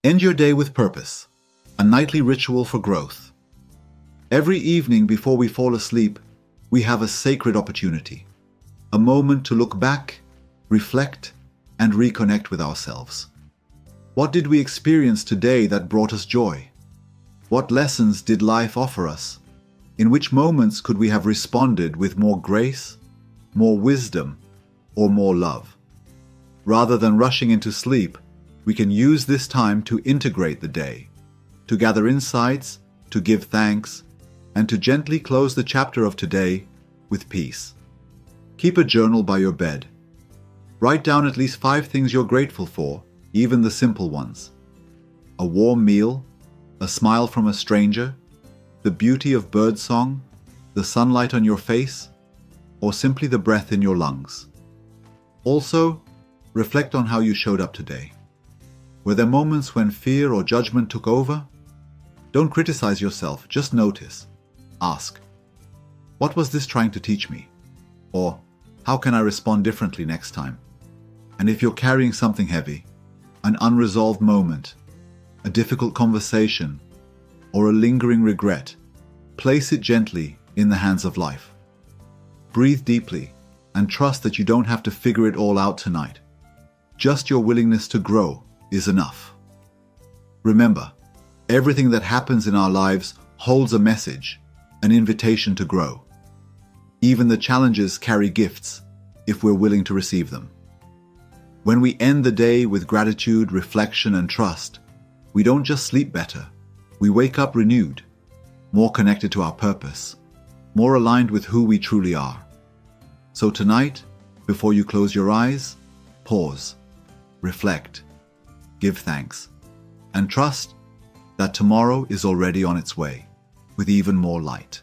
End your day with purpose, a nightly ritual for growth. Every evening before we fall asleep, we have a sacred opportunity, a moment to look back, reflect, and reconnect with ourselves. What did we experience today that brought us joy? What lessons did life offer us? In which moments could we have responded with more grace, more wisdom, or more love? Rather than rushing into sleep, we can use this time to integrate the day, to gather insights, to give thanks, and to gently close the chapter of today with peace. Keep a journal by your bed. Write down at least 5 things you're grateful for, even the simple ones. A warm meal, a smile from a stranger, the beauty of birdsong, the sunlight on your face, or simply the breath in your lungs. Also, reflect on how you showed up today. Were there moments when fear or judgment took over? Don't criticize yourself, just notice. Ask, what was this trying to teach me? Or, how can I respond differently next time? And if you're carrying something heavy, an unresolved moment, a difficult conversation, or a lingering regret, place it gently in the hands of life. Breathe deeply and trust that you don't have to figure it all out tonight. Just your willingness to grow is enough. Remember, everything that happens in our lives holds a message, an invitation to grow. Even the challenges carry gifts if we're willing to receive them. When we end the day with gratitude, reflection, and trust, we don't just sleep better, we wake up renewed, more connected to our purpose, more aligned with who we truly are. So tonight, before you close your eyes, pause, reflect, give thanks, and trust that tomorrow is already on its way with even more light.